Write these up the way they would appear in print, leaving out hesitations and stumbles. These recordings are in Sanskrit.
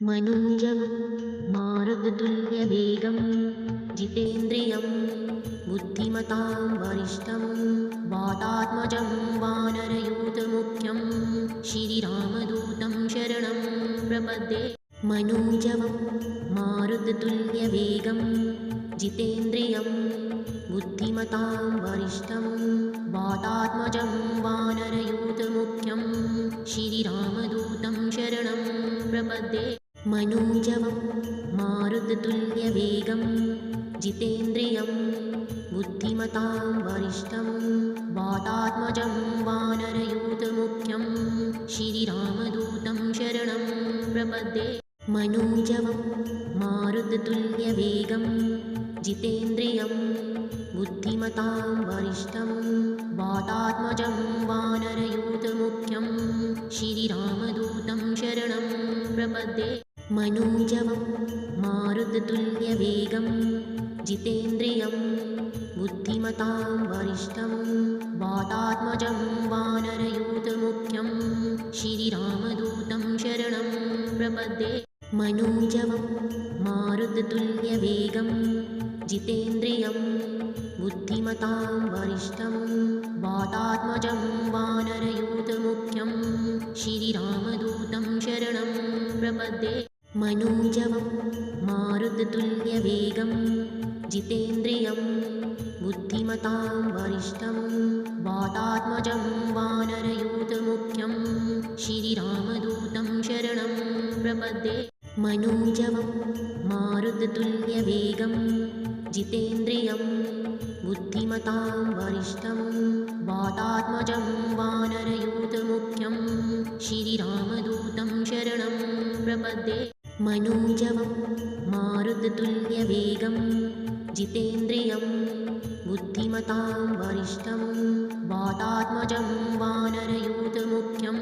मनोजव मारुततुल्यवेगं जितेन्द्रियं बुद्धिमतां वरिष्ठं वातात्मजं वानरयूथमुख्यं श्रीरामदूतं शरणं प्रपद्ये। मनोजवं मारुततुल्यवेगं जितेन्द्रियं बुद्धिमतां वरिष्ठं वातात्मजं वानरयूथमुख्यं श्रीरामदूतं शरणं प्रपद्ये। मनोजवं मारुततुल्यवेगं जितेन्द्रियं बुद्धिमतां वरिष्ठं वातात्मजं वानरयूथमुख्यं श्रीरामदूतं शरणं प्रपद्ये। मनोजवं मारुततुल्यवेगं जितेन्द्रियं बुद्धिमतां वरिष्ठं वातात्मजं वानरयूथमुख्यं श्रीरामदूतं शरणं प्रपद्ये। मनोजवं मारुततुल्यवेगं जितेन्द्रियं बुद्धिमतां वरिष्ठं वातात्मजं वानरयूथमुख्यं श्रीरामदूतं शरणं प्रपद्ये। मनोजवं मारुततुल्यवेगं जितेन्द्रियं बुद्धिमतां वरिष्ठं वातात्मजं वानरयूथमुख्यं श्रीरामदूतं शरणं प्रपद्ये। मनोजवं मारुततुल्यवेगं जितेन्द्रियं बुद्धिमतां वरिष्ठं वातात्मजं वानरयूथमुख्यं श्रीरामदूतं शरणं प्रपद्ये। मनोजवं मारुततुल्यवेगं जितेन्द्रियं बुद्धिमतां वरिष्ठं वातात्मजं वानरयूथमुख्यं श्रीरामदूतं शरणं प्रपद्ये। मनोजवं मारुततुल्यवेगं जितेन्द्रियं बुद्धिमतां वरिष्ठं वातात्मजं वानरयूथमुख्यं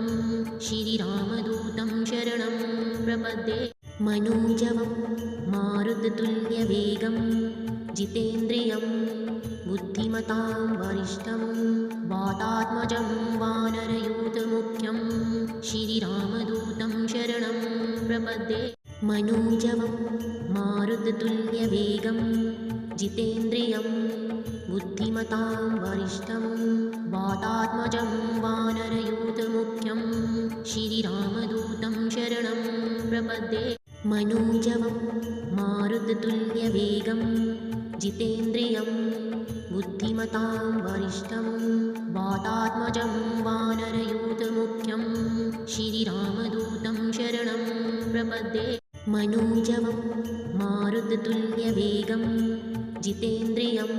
श्रीरामदूतं शरणं प्रपद्ये। मनोजवं मारुततुल्यवेगं जितेन्द्रियं बुद्धिमतां वरिष्ठं वातात्मजं वानरयूथमुख्यं श्रीरामदूतं शरणं प्रपद्ये। मनोजवं मारुततुल्यवेगं जितेन्द्रियं बुद्धिमतां वरिष्ठं वातात्मजं वानरयूथमुख्यं श्रीरामदूतं शरणं प्रपद्ये। मनोजवं मारुततुल्यवेगं जितेन्द्रियं बुद्धिमतां वरिष्ठं वातात्मजं वानरयूथमुख्यं श्रीरामदूतं शरणं प्रपद्ये। मनोजवं मारुततुल्यवेगं जितेन्द्रियं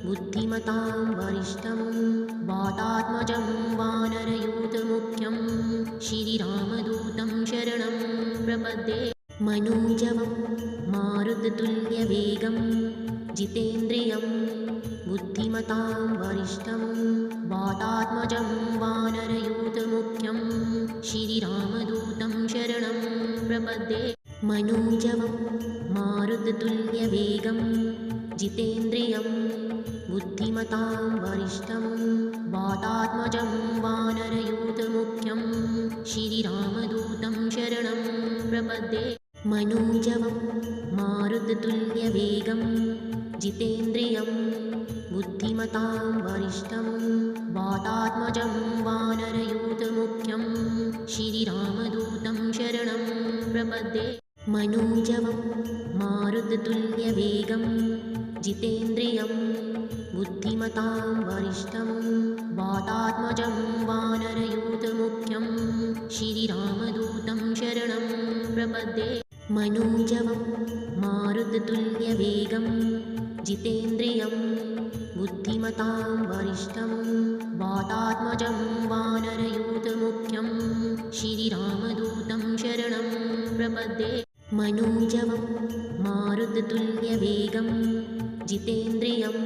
बुद्धिमतां वरिष्ठं वातात्मजं वानरयूथमुख्यं श्रीरामदूतं शरणं प्रपद्ये। मनोजवं मारुततुल्यवेगं जितेन्द्रियं बुद्धिमतां वरिष्ठं वातात्मजं वानरयूथमुख्यं श्रीरामदूतं शरणं प्रपद्ये। मनोजवं मारुततुल्यवेगं जितेन्द्रियं बुद्धिमतां वरिष्ठं वातात्मजं वानरयूथमुख्यं श्रीरामदूतं शरणं प्रपद्ये। मनोजवं मारुततुल्यवेगं जितेन्द्रियं बुद्धिमतां वरिष्ठं वातात्मजं वानरयूथमुख्यं श्रीरामदूतं शरणं प्रपद्ये। मनोजवं मारुततुल्यवेगं जितेन्द्रियं बुद्धिमतां वरिष्ठं वातात्मजं वानरयूथमुख्यं श्रीरामदूतं शरणं प्रपद्ये। मनोजवं मारुततुल्यवेगं जितेन्द्रियं बुद्धिमतां वरिष्ठं वातात्मजं वानरयूथमुख्यं श्रीरामदूतं शरणं प्रपद्ये। मनोजवं मारुततुल्यवेगं जितेन्द्रियं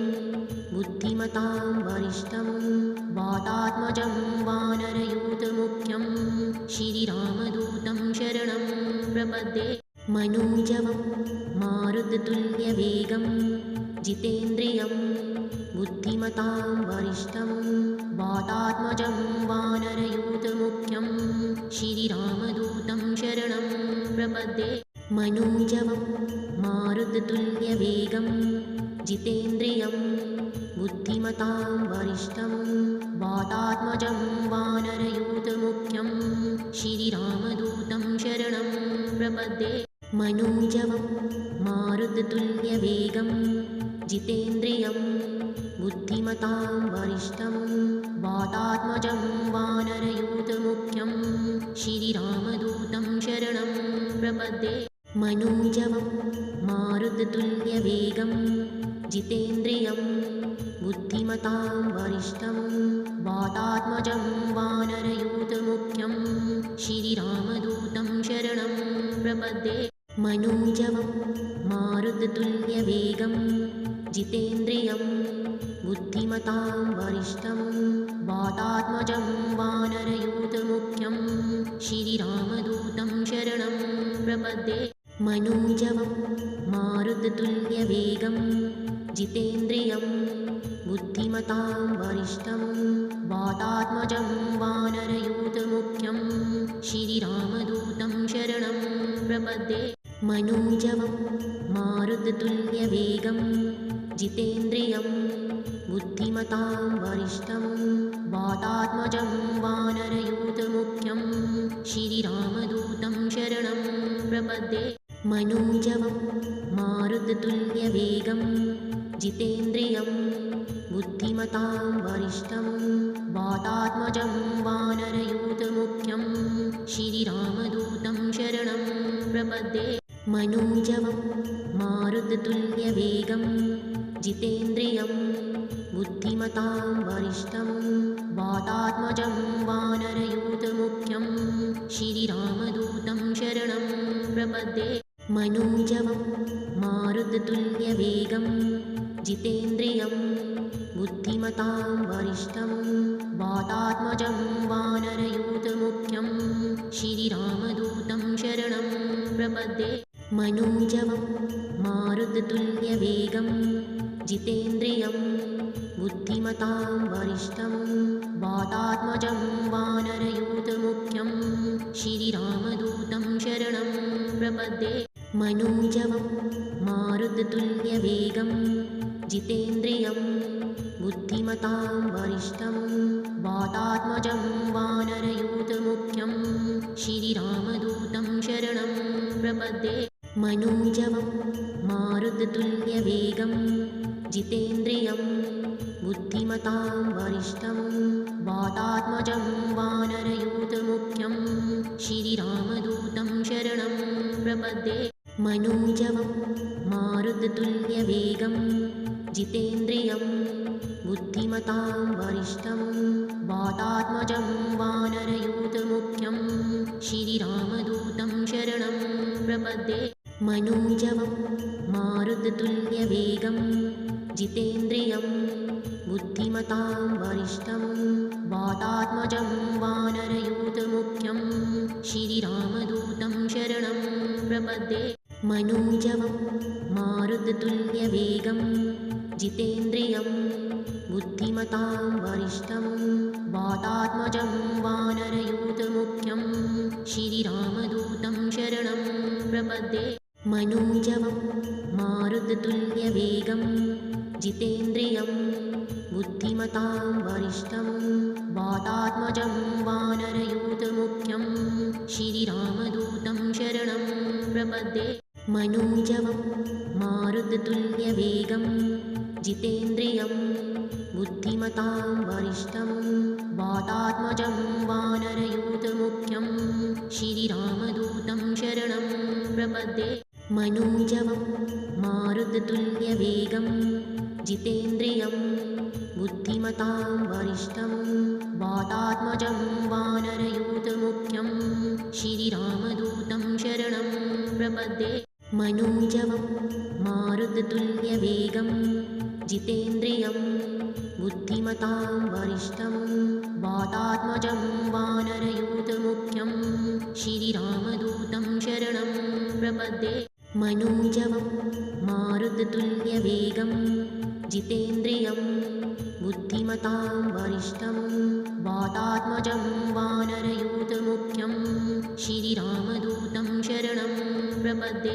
बुद्धिमतां वरिष्ठं वातात्मजं वानरयूथमुख्यं श्रीरामदूतं शरणं प्रपद्ये। मनोजवं मारुततुल्यवेगं जितेन्द्रियं बुद्धिमतां वरिष्ठं वातात्मजं वानरयूथमुख्यं श्रीरामदूतं शरणं प्रपद्ये। प्रपद्ये मनोजवं मारुततुल्यवेगं जितेन्द्रियं बुद्धिमतां वरिष्ठं वातात्मजं वानरयूथमुख्यं श्रीरामदूतं शरणं प्रपद्ये मनोजवं मारुततुल्यवेगं जितेन्द्रियं बुद्धिमतां वरिष्ठं वातात्मजं वानरयूथमुख्यं श्रीरामदूतं शरणं प्रपद्ये मनोजवं मारुततुल्यवेगं जितेन्द्रियं बुद्धिमतां वरिष्ठं वातात्मजं वानरयूथमुख्यं श्रीरामदूतं शरणं प्रपद्ये मनोजवं मारुततुल्यवेगं जितेन्द्रियं बुद्धिमतां वरिष्ठं वातात्मजं वानरयूथमुख्यं श्रीरामदूतं शरणं प्रपद्ये मनोजवं मारुततुल्यवेगं जितेन्द्रियं बुद्धिमतां वरिष्ठं वातात्मजं वानरयूथमुख्यं श्रीरामदूतं शरणं प्रपद्ये मनोजवं मारुततुल्यवेगं जितेन्द्रियं बुद्धिमतां वरिष्ठं वातात्मजं वानरयूथमुख्यं श्रीरामदूतं शरणं प्रपद्ये मनोजवं मारुततुल्यवेगं जितेन्द्रियं बुद्धिमतां वरिष्ठं वातात्मजं वानरयूथमुख्यं श्रीरामदूतं शरणं प्रपद्ये मनोजवं मारुततुल्यवेगं जितेन्द्रियं बुद्धिमतां वरिष्ठं वातात्मजं वानरयूथमुख्यं श्रीरामदूतं शरणं प्रपद्ये मनोजवं मारुततुल्यवेगं जितेन्द्रियं बुद्धिमतां वरिष्ठं वातात्मजं वानरयूथमुख्यं श्रीरामदूतं शरणं प्रपद्ये मनोजवं मारुततुल्यवेगं जितेन्द्रियं बुद्धिमतां वरिष्ठं वातात्मजं वानरयूथमुख्यं श्रीरामदूतं शरणं प्रपद्ये मनोजवं मारुततुल्यवेगं जितेन्द्रियं बुद्धिमतां वरिष्ठं वातात्मजं वानरयूथमुख्यं श्रीरामदूतं शरणं प्रपद्ये मनोजवं मारुततुल्यवेगं जितेन्द्रियं बुद्धिमतां वरिष्ठं वातात्मजं वानरयूथमुख्यं श्रीरामदूतं शरणं प्रपद्ये मनोजवं मारुततुल्यवेगं जितेन्द्रियं बुद्धिमतां वरिष्ठं वातात्मजं वानरयूथमुख्यं श्रीरामदूतं शरणं प्रपद्ये मनोजवं मारुततुल्यवेगं जितेन्द्रियं बुद्धिमतां वरिष्ठं वातात्मजं वानरयूथमुख्यं श्रीरामदूतं शरणं प्रपद्ये मनोजवं मारुततुल्यवेगं जितेन्द्रियं बुद्धिमतां वरिष्ठं वातात्मजं वानरयूथमुख्यं श्रीरामदूतं शरणं प्रपद्ये मनोजवं मारुततुल्यवेगं जितेन्द्रियं बुद्धिमतां वरिष्ठं वातात्मजं वानरयूथमुख्यं श्रीरामदूतं शरणं प्रपद्ये मनोजवं मारुततुल्यवेगं जितेन्द्रियं बुद्धिमतां वरिष्ठं वातात्मजं वानरयूथमुख्यं श्रीरामदूतं शरणं प्रपद्ये मनोजवं मारुततुल्यवेगं जितेन्द्रियं बुद्धिमतां वरिष्ठं वातात्मजं वानरयूथमुख्यं श्रीरामदूतं शरणं प्रपद्ये मनोजवं मारुततुल्यवेगं जितेन्द्रियं बुद्धिमतां वरिष्ठं वातात्मजं वानरयूथमुख्यं श्रीरामदूतं शरणं प्रपद्ये मनोजवं मारुततुल्यवेगं जितेन्द्रियं बुद्धिमतां वरिष्ठं वातात्मजं वानरयूथमुख्यं श्रीरामदूतं शरणं प्रपद्ये।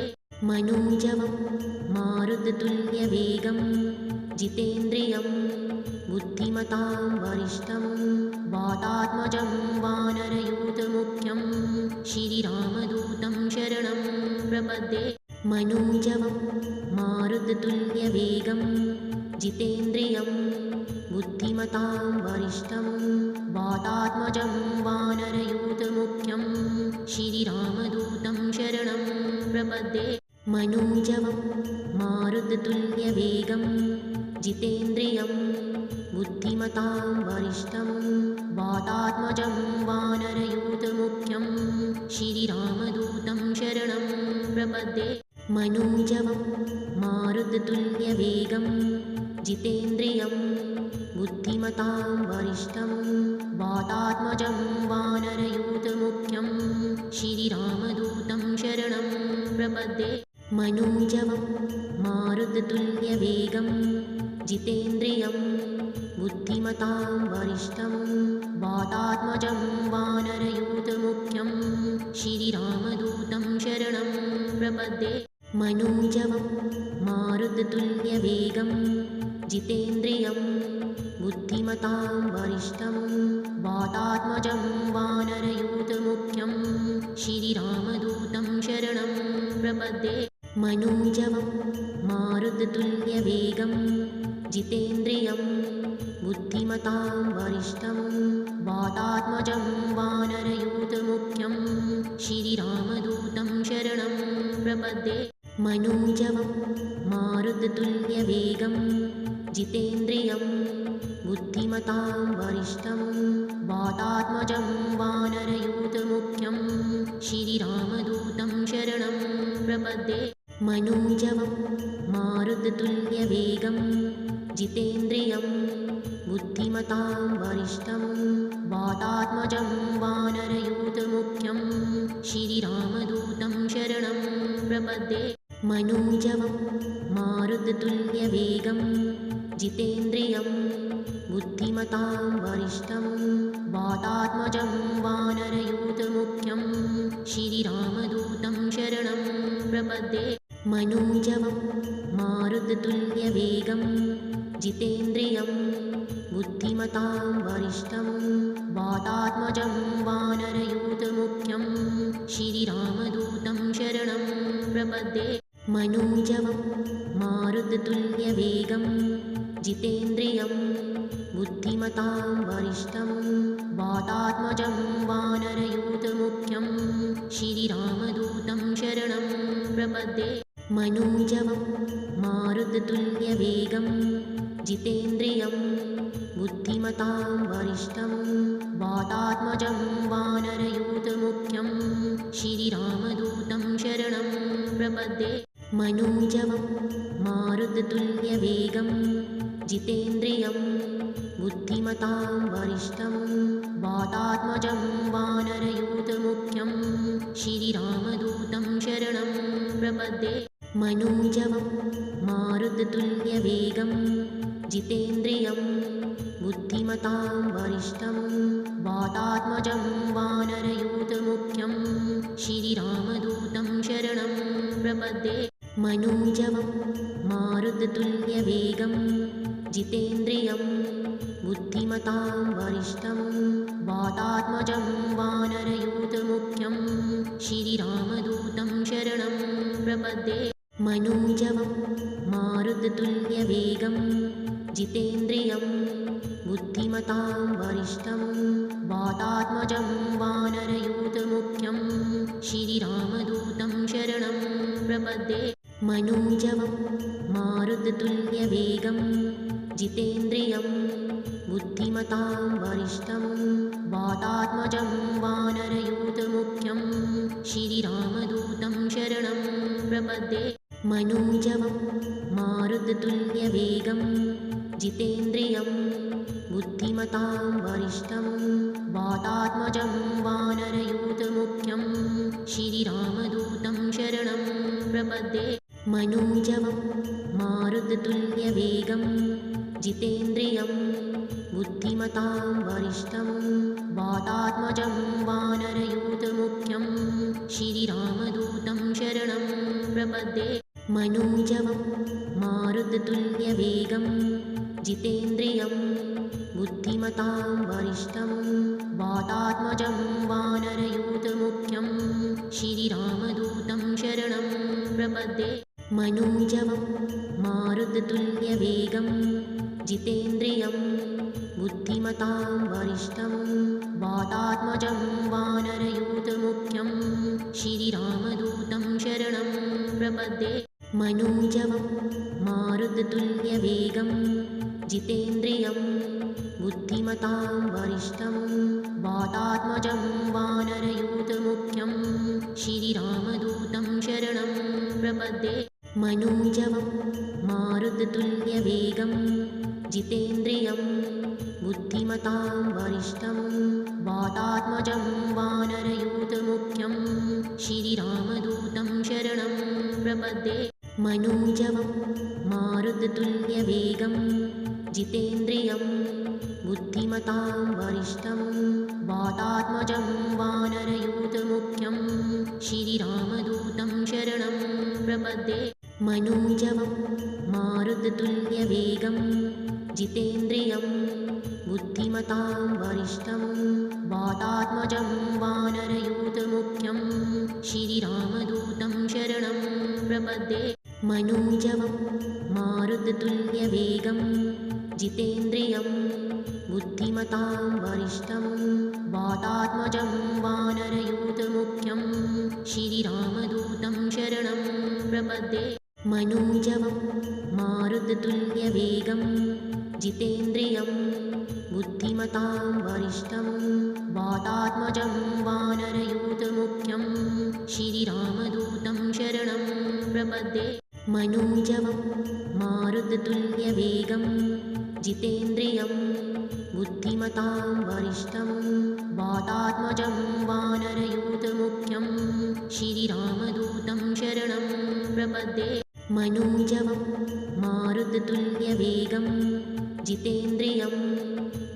मनोजवं मारुततुल्यवेगं जितेन्द्रियं बुद्धिमतां वरिष्ठं वातात्मजं वानरयूथमुख्यं श्रीरामदूतं शरणं प्रपद्ये। मनोजवं मारुततुल्यवेगं जितेन्द्रियं बुद्धिमतां वरिष्ठं वातात्मजं वानरयूथमुख्यं श्रीरामदूतं शरणं प्रपद्ये। मनोजवं मारुततुल्यवेगं जितेन्द्रियं बुद्धिमतां वरिष्ठं वातात्मजं वानरयूथमुख्यं श्रीरामदूतं शरणं प्रपद्ये। मनोजवं मारुततुल्यवेगं जितेन्द्रियं बुद्धिमतां वरिष्ठं वातात्मजं वानरयूथमुख्यं श्रीरामदूतं शरणं प्रपद्ये। मनोजवं मारुततुल्यवेगं जितेन्द्रियं बुद्धिमतां वरिष्ठं वातात्मजं वानरयूथमुख्यं श्रीरामदूतं शरणं प्रपद्ये। मनोजवं मारुततुल्यवेगं जितेन्द्रियं बुद्धिमतां वरिष्ठं वातात्मजं वानरयूथमुख्यं श्रीरामदूतं शरणं प्रपद्ये। मनोजवं मारुततुल्यवेगं जितेन्द्रियं बुद्धिमतां वरिष्ठं वातात्मजं वानरयूथमुख्यं श्रीरामदूतं शरणं प्रपद्ये। मनोजवं मारुततुल्यवेगं जितेन्द्रियं बुद्धिमतां वरिष्ठं वातात्मजं वानरयूथमुख्यं श्रीरामदूतं शरणं प्रपद्ये। मनोजवं मारुततुल्यवेगं जितेन्द्रियं बुद्धिमतां वरिष्ठं वातात्मजं वानरयूथमुख्यं श्रीरामदूतं शरणं प्रपद्ये। मनोजवं मारुततुल्यवेगं जितेन्द्रियं बुद्धिमतां वरिष्ठं वातात्मजं वानरयूथमुख्यं श्रीरामदूतं शरणं प्रपद्ये। मनोजवं मारुततुल्यवेगं जितेन्द्रियं बुद्धिमतां वरिष्ठं वातात्मजं वानरयूथमुख्यं श्रीरामदूतं शरणं प्रपद्ये। मनोजवं मारुततुल्यवेगं जितेन्द्रियं बुद्धिमतां वरिष्ठं वातात्मजं वानरयूथमुख्यं श्रीरामदूतं शरणं प्रपद्ये। मनोजवं मारुततुल्यवेगं जितेन्द्रियं बुद्धिमतां वरिष्ठं वातात्मजं वानरयूथमुख्यं श्रीरामदूतं शरणं प्रपद्ये। मनोजवं मारुततुल्यवेगं जितेन्द्रियं बुद्धिमतां वरिष्ठं वातात्मजं वानरयूथमुख्यं श्रीरामदूतं शरणं प्रपद्ये। मनोजवं मारुततुल्यवेगं जितेन्द्रियं बुद्धिमतां वरिष्ठं वातात्मजं वानरयूथमुख्यं श्रीरामदूतं शरणं प्रपद्ये। मनोजवं मारुततुल्यवेगं जितेन्द्रियं बुद्धिमतां वरिष्ठं वातात्मजं वानरयूथमुख्यं श्रीरामदूतं शरणं प्रपद्ये। मनोजवं मारुततुल्यवेगं जितेन्द्रियं बुद्धिमतां वरिष्ठं वातात्मजं वानरयूथमुख्यं श्रीरामदूतं शरणं प्रपद्ये। मनोजवं मारुततुल्यवेगं जितेन्द्रियं बुद्धिमतां वरिष्ठं वातात्मजं वानरयूथमुख्यं श्रीरामदूतं शरणं प्रपद्ये। मनोजवं मारुततुल्यवेगं जितेन्द्रियं बुद्धिमतां वरिष्ठं वातात्मजं वानरयूथमुख्यं श्रीरामदूतं शरणं प्रपद्ये। मनोजवं मारुततुल्यवेगं जितेन्द्रियं बुद्धिमतां वरिष्ठं वातात्मजं वानरयूथमुख्यं श्रीरामदूतं शरणं प्रपद्ये। मनोजवं मारुततुल्यवेगं जितेन्द्रियं बुद्धिमतां वरिष्ठं वातात्मजं वानरयूथमुख्यं श्रीरामदूतं शरणं प्रपद्ये। मनोजवं मारुततुल्यवेगं जितेन्द्रियं बुद्धिमतां वरिष्ठं वातात्मजं वानरयूथमुख्यं श्रीरामदूतं शरणं प्रपद्ये। मनोजवं मारुततुल्यवेगं जितेन्द्रियं बुद्धिमतां वरिष्ठं वातात्मजं वानरयूथमुख्यं श्रीरामदूतं शरणं प्रपद्ये। मनोजवं मारुततुल्यवेगं जितेन्द्रियं बुद्धिमतां वरिष्ठं वातात्मजं वानरयूथमुख्यं श्रीरामदूतं शरणं प्रपद्ये। मनोजवं मारुततुल्यवेगं जितेन्द्रियं बुद्धिमतां वरिष्ठं वातात्मजं वानरयूथमुख्यं श्रीरामदूतं शरणं प्रपद्ये। मनोजवं मारुततुल्यवेगं जितेन्द्रियं बुद्धिमतां वरिष्ठं वातात्मजं वानरयूथमुख्यं श्रीरामदूतं शरणं प्रपद्ये। मनोजवं मारुततुल्यवेगं जितेन्द्रियं बुद्धिमतां वरिष्ठं वातात्मजं वानरयूथमुख्यं श्रीरामदूतं शरणं प्रपद्ये। मनोजवं मारुततुल्यवेगं जितेन्द्रियं बुद्धिमतां वरिष्ठं वातात्मजं वानरयूथमुख्यं श्रीरामदूतं शरणं प्रपद्ये। मनोजवं मारुततुल्यवेगं जितेन्द्रियं बुद्धिमतां वरिष्ठं वातात्मजं वानरयूथमुख्यं श्रीरामदूतं शरणं प्रपद्ये। मनोजवं मारुततुल्यवेगं जितेन्द्रियं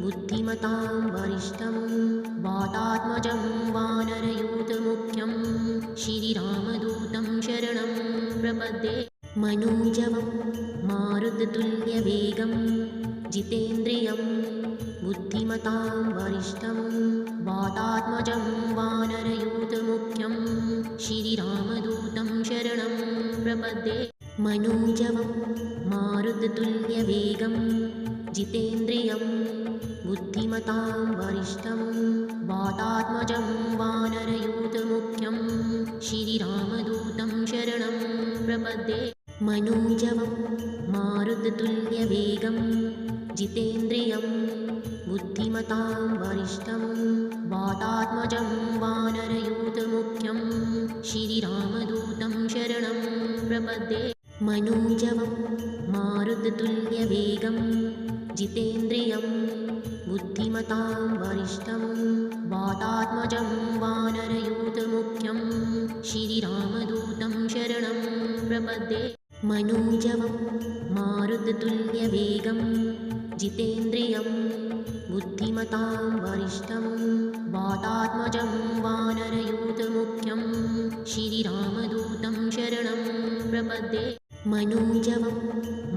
बुद्धिमतां वरिष्ठं वातात्मजं वानरयूथमुख्यं श्रीरामदूतं शरणं प्रपद्ये। मनोजवं मारुततुल्यवेगं जितेन्द्रियं बुद्धिमतां वरिष्ठं वातात्मजं वानरयूथमुख्यं श्रीरामदूतं शरणं प्रपद्ये। मनोजवं मारुततुल्यवेगं जितेन्द्रियं बुद्धिमतां वरिष्ठं वातात्मजं वानरयूथमुख्यं श्रीरामदूतं शरणं प्रपद्ये। मनोजवं मारुततुल्यवेगं जितेन्द्रियं बुद्धिमतां वरिष्ठं वातात्मजं वानरयूथमुख्यं श्रीरामदूतं शरणं प्रपद्ये। मनोजवं मारुततुल्यवेगं जितेन्द्रियं बुद्धिमतां वरिष्ठं वातात्मजं वानरयूथमुख्यं श्रीरामदूतं शरणं प्रपद्ये। मनोजवं मारुततुल्यवेगं जितेन्द्रियं बुद्धिमतां वरिष्ठं वातात्मजं वानरयूथमुख्यं श्रीरामदूतं शरणं प्रपद्ये। मनोजवं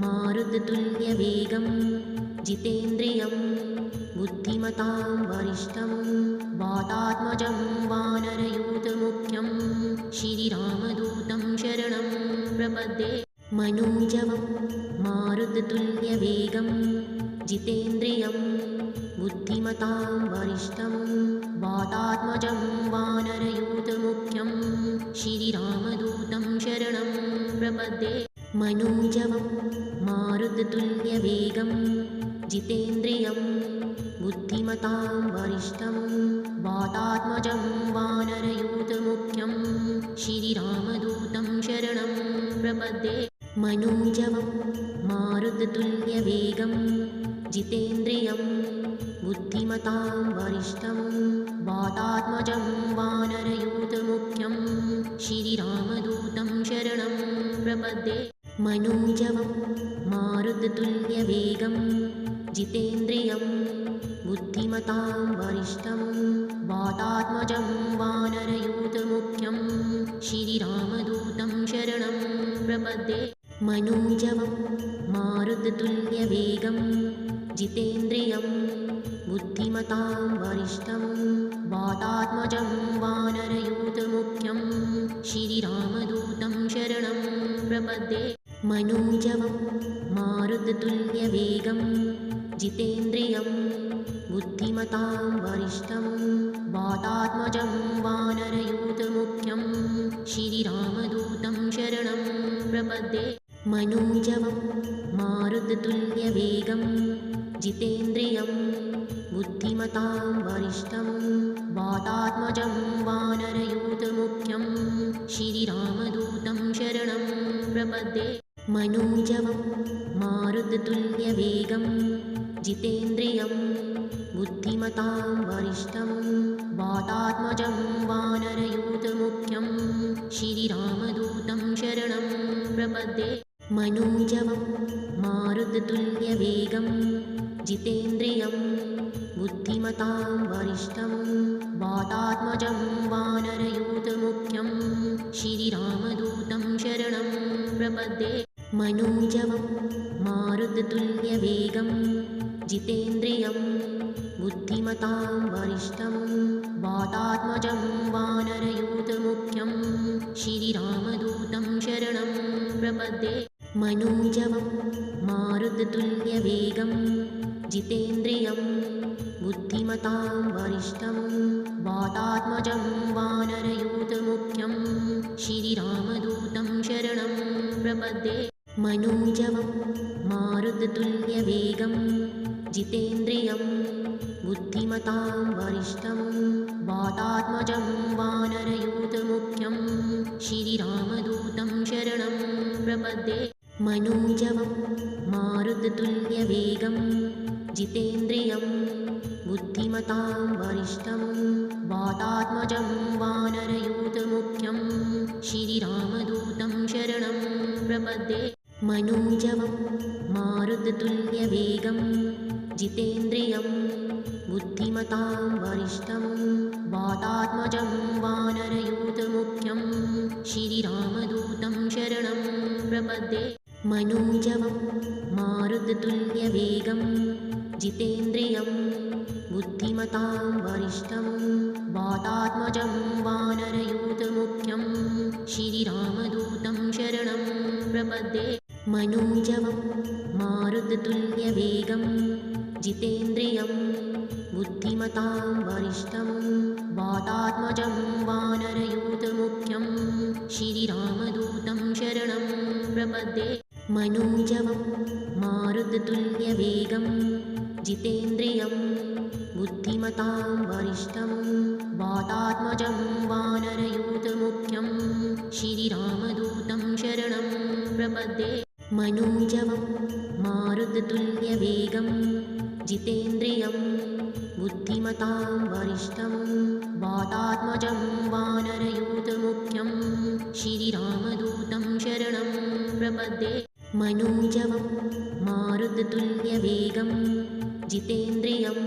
मारुततुल्यवेगं जितेन्द्रियं बुद्धिमतां वरिष्ठं वातात्मजं वानरयूथमुख्यं श्रीरामदूतं शरणं प्रपद्ये। मनोजवं मारुततुल्यवेगं जितेन्द्रियं बुद्धिमतां वरिष्ठं वातात्मजं वानरयूथमुख्यं श्रीरामदूतं शरणं प्रपद्ये। मनोजवं मारुततुल्यवेगं जितेन्द्रियं बुद्धिमतां वरिष्ठं वातात्मजं वानरयूथमुख्यं श्रीरामदूतं शरणं प्रपद्ये। मनोजवं मारुततुल्यवेगं जितेन्द्रियं बुद्धिमतां वरिष्ठं वातात्मजं वानरयूथमुख्यं श्रीरामदूतं शरणं प्रपद्ये। मनोजवं मारुततुल्यवेगं जितेन्द्रियं बुद्धिमतां वरिष्ठं वातात्मजं वानरयूथमुख्यं श्रीरामदूतं शरणं प्रपद्ये। मनोजवं मारुततुल्यवेगं जितेन्द्रियं बुद्धिमतां वरिष्ठं वातात्मजं वानरयूथमुख्यं श्रीरामदूतं शरणं प्रपद्ये। मनोजवं मारुततुल्यवेगं जितेन्द्रियं बुद्धिमतां वरिष्ठं वातात्मजं वानरयूथमुख्यं श्रीरामदूतं शरणं प्रपद्ये। मनोजवं मारुततुल्यवेगं जितेन्द्रियं बुद्धिमतां वरिष्ठं वातात्मजं वानरयूथमुख्यं श्रीरामदूतं शरणं प्रपद्ये। मनोजवं मारुततुल्यवेगं जितेन्द्रियं बुद्धिमतां वरिष्ठं वातात्मजं वानरयूथमुख्यं श्रीरामदूतं शरणं प्रपद्ये। मनोजवं मारुततुल्यवेगं जितेन्द्रियं बुद्धिमतां वरिष्ठं वातात्मजं वानरयूथमुख्यं श्रीरामदूतं शरणं प्रपद्ये। मनोजवं मारुततुल्यवेगं जितेन्द्रियं बुद्धिमतां वरिष्ठं वातात्मजं वानरयूथमुख्यं श्रीरामदूतं शरणं प्रपद्ये। मनोजवं मारुततुल्यवेगं जितेन्द्रियं बुद्धिमतां वरिष्ठं वातात्मजं वानरयूथमुख्यं श्रीरामदूतं शरणं प्रपद्ये। मनोजवं मारुततुल्यवेगं जितेन्द्रियं बुद्धिमतां वरिष्ठं वातात्मजं वानरयूथमुख्यं श्रीरामदूतं शरणं प्रपद्ये। मनोजवं मारुततुल्यवेगं जितेन्द्रियं बुद्धिमतां वरिष्ठं वातात्मजं वानरयूथमुख्यं श्रीरामदूतं शरणं प्रपद्ये। मनोजवं मारुततुल्यवेगं जितेन्द्रियं बुद्धिमतां वरिष्ठं वातात्मजं वानरयूथमुख्यं श्रीरामदूतं शरणं प्रपद्ये। मनोजवं मारुततुल्यवेगं जितेन्द्रियं बुद्धिमतां वरिष्ठं वातात्मजं वानरयूथमुख्यं श्रीरामदूतं शरणं प्रपद्ये। मनोजवं मारुततुल्यवेगं जितेन्द्रियं बुद्धिमतां वरिष्ठं वातात्मजं वानरयूथमुख्यं श्रीरामदूतं शरणं प्रपद्ये। मनोजवं मारुततुल्यवेगं जितेन्द्रियं बुद्धिमतां वरिष्ठं वातात्मजं वानरयूथमुख्यं श्रीरामदूतं शरणं प्रपद्ये। मनोजवं मारुततुल्यवेगं जितेन्द्रियं बुद्धिमतां वरिष्ठं वातात्मजं वानरयूथमुख्यं श्रीरामदूतं शरणं प्रपद्ये। मनोजवं मारुततुल्यवेगं जितेन्द्रियं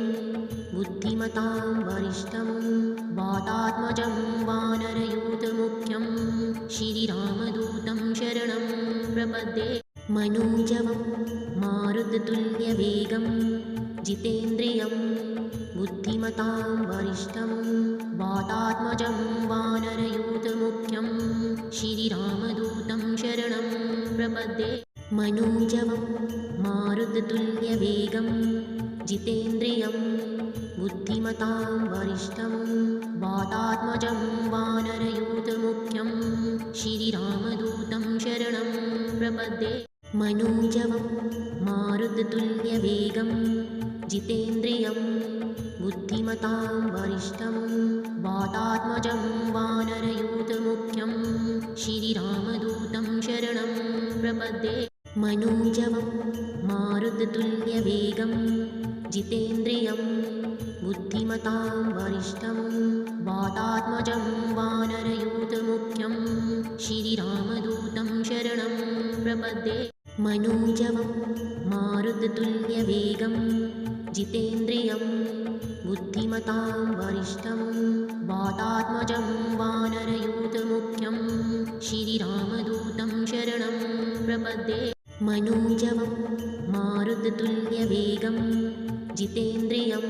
बुद्धिमतां वरिष्ठं वातात्मजं वानरयूथमुख्यं श्रीरामदूतं शरणं प्रपद्ये। मनोजवं मारुततुल्यवेगं जितेन्द्रियं बुद्धिमतां वरिष्ठं वातात्मजं वानरयूथमुख्यं श्रीरामदूतं शरणं प्रपद्ये। मनोजवं मारुततुल्यवेगं जितेन्द्रियं बुद्धिमतां वरिष्ठं वातात्मजं वानरयूथमुख्यं श्रीरामदूतं शरणं प्रपद्ये। मनोजवं मारुततुल्यवेगं जितेन्द्रियं बुद्धिमतां वरिष्ठं वातात्मजं वानरयूथमुख्यं श्रीरामदूतं शरणं प्रपद्ये। मनोजवं मारुततुल्यवेगं जितेन्द्रियं बुद्धिमतां वरिष्ठं वातात्मजं वानरयूथमुख्यं श्रीरामदूतं शरणं प्रपद्ये। मनोजवं मारुततुल्यवेगं जितेन्द्रियं बुद्धिमतां वरिष्ठं वातात्मजं वानरयूथमुख्यं श्रीरामदूतं शरणं प्रपद्ये। मनोजवं मारुततुल्यवेगं जितेन्द्रियं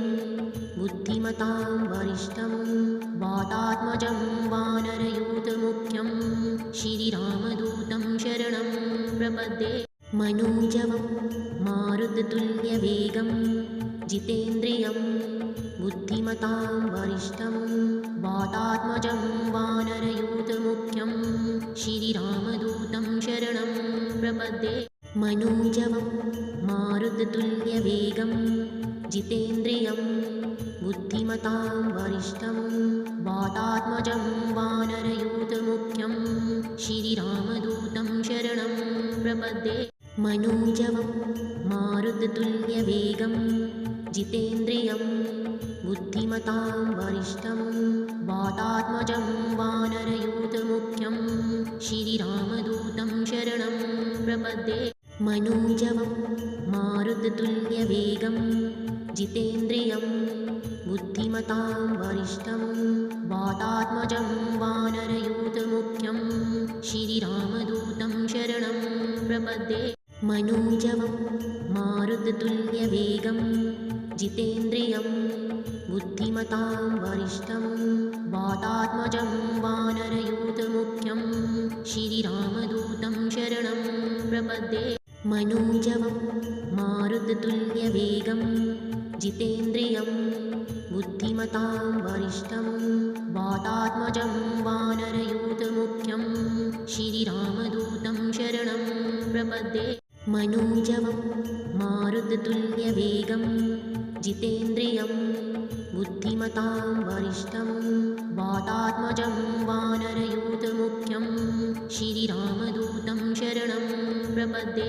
बुद्धिमतां वरिष्ठं वातात्मजं वानरयूथमुख्यं श्रीरामदूतं शरणं प्रपद्ये। मनोजवं मारुततुल्यवेगं जितेन्द्रियं बुद्धिमतां वरिष्ठं वातात्मजं वानरयूथमुख्यं श्रीरामदूतं शरणं प्रपद्ये। मनोजवं मारुततुल्यवेगं जितेन्द्रियं बुद्धिमतां वरिष्ठं वातात्मजं वानरयूथमुख्यं श्रीरामदूतं शरणं प्रपद्ये। मनोजवं मारुततुल्यवेगं जितेन्द्रियं बुद्धिमतां वरिष्ठं वातात्मजं वानरयूथमुख्यं श्रीरामदूतं शरणं प्रपद्ये। मनोजवं मारुततुल्यवेगं जितेन्द्रियं बुद्धिमतां वरिष्ठं वातात्मजं वानरयूथमुख्यं श्रीरामदूतं शरणं प्रपद्ये। मनोजवं मारुततुल्यवेगं जितेन्द्रियं बुद्धिमतां वरिष्ठं वातात्मजं वानरयूथमुख्यं श्रीरामदूतं शरणं प्रपद्ये। मनोजवं मारुततुल्यवेगं जितेन्द्रियं बुद्धिमतां वरिष्ठं वातात्मजं वानरयूथमुख्यं श्रीरामदूतं शरणं प्रपद्ये। मनोजवं मारुततुल्यवेगं जितेन्द्रियं बुद्धिमतां वरिष्ठं वातात्मजं वानरयूथमुख्यं श्रीरामदूतं शरणं प्रपद्ये।